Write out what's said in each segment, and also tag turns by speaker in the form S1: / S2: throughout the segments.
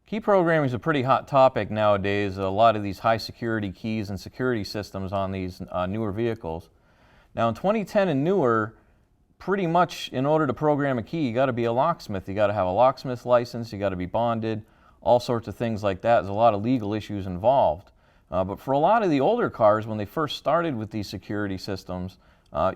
S1: Key programming is a pretty hot topic nowadays. A lot of these high security keys and security systems on these newer vehicles. Now in 2010 and newer, pretty much in order to program a key, you got to be a locksmith. You got to have a locksmith license, you got to be bonded, all sorts of things like that. There's a lot of legal issues involved. But for a lot of the older cars, when they first started with these security systems,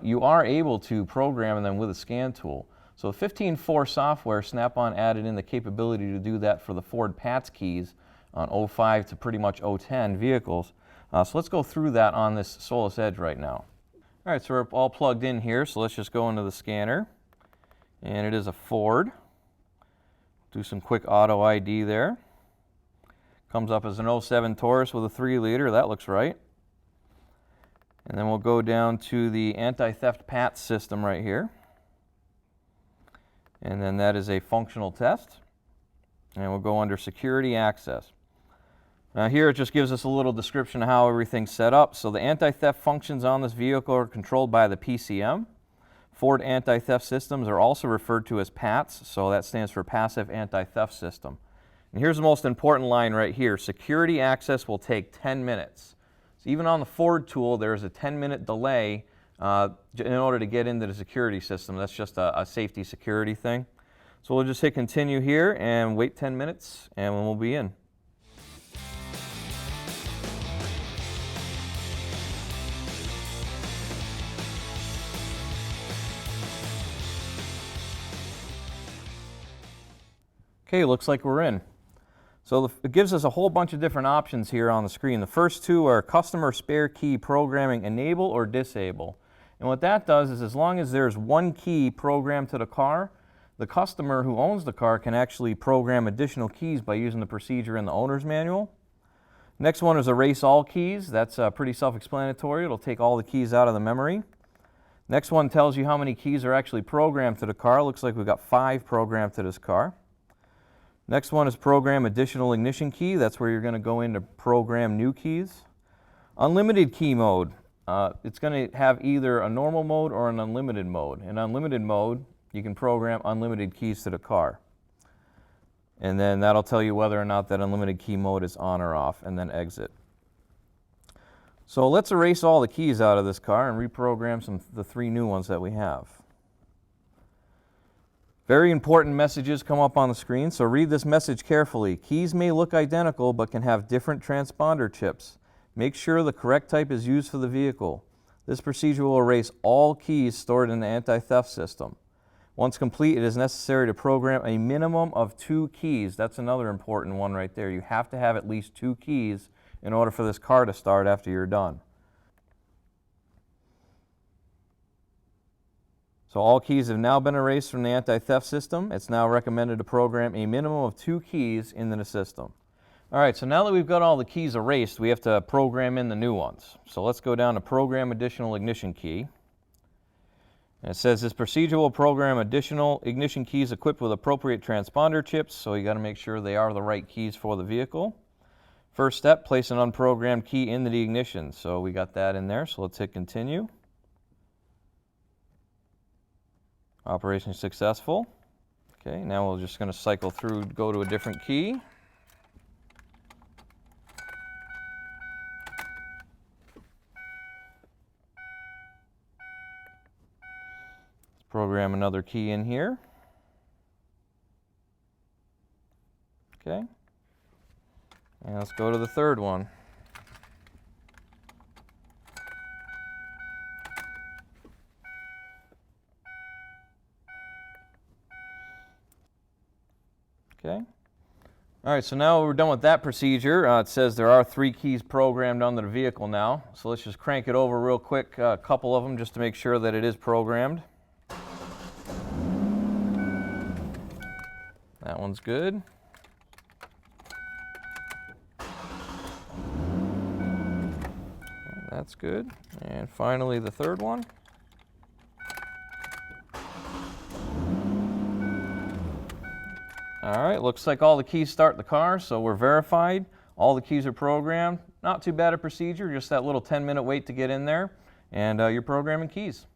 S1: you are able to program them with a scan tool. So 15.4 software, Snap-on added in the capability to do that for the Ford PATS keys on 05 to pretty much 010 vehicles. So let's go through that on this Solus Edge right now. All right, so we're all plugged in here, so let's just go into the scanner. And it is a Ford. Do some quick auto ID there. Comes up as an 07 Taurus with a 3-liter, that looks right. And then we'll go down to the anti-theft PATS system right here. And then that is a functional test. And we'll go under security access. Now here it just gives us a little description of how everything's set up. So the anti-theft functions on this vehicle are controlled by the PCM. Ford anti-theft systems are also referred to as PATS, so that stands for Passive Anti-Theft System. And here's the most important line right here. Security access will take 10 minutes. So even on the Ford tool, there's a 10-minute delay in order to get into the security system. That's just a safety security thing. So we'll just hit continue here and wait 10 minutes and we'll be in. Okay, looks like we're in. So it gives us a whole bunch of different options here on the screen. The first two are customer spare key programming enable or disable. And what that does is as long as there's one key programmed to the car, the customer who owns the car can actually program additional keys by using the procedure in the owner's manual. Next one is erase all keys. That's pretty self-explanatory. It'll take all the keys out of the memory. Next one tells you how many keys are actually programmed to the car. Looks like we've got 5 programmed to this car. Next one is program additional ignition key. That's where you're going to go in to program new keys. Unlimited key mode. It's going to have either a normal mode or an unlimited mode. In unlimited mode, you can program unlimited keys to the car. And then that'll tell you whether or not that unlimited key mode is on or off, and then exit. So let's erase all the keys out of this car and reprogram the 3 new ones that we have. Very important messages come up on the screen, so read this message carefully. Keys may look identical but can have different transponder chips. Make sure the correct type is used for the vehicle. This procedure will erase all keys stored in the anti-theft system. Once complete, it is necessary to program a minimum of 2 keys. That's another important one right there. You have to have at least 2 keys in order for this car to start after you're done. So all keys have now been erased from the anti-theft system. It's now recommended to program a minimum of 2 keys into the system. All right, so now that we've got all the keys erased, we have to program in the new ones. So let's go down to Program Additional Ignition Key. And it says this procedure will program additional ignition keys equipped with appropriate transponder chips, so you got to make sure they are the right keys for the vehicle. First step, place an unprogrammed key into the ignition. So we got that in there, so let's hit continue. Operation successful. Okay, now we're just going to cycle through, go to a different key. Let's program another key in here. Okay, and let's go to the third one. Okay. All right, so now we're done with that procedure. It says there are 3 keys programmed onto the vehicle now. So let's just crank it over real quick, a couple of them, just to make sure that it is programmed. That one's good. That's good. And finally, the third one. All right, looks like all the keys start the car, so we're verified. All the keys are programmed. Not too bad a procedure, just that little 10-minute wait to get in there, and you're programming keys.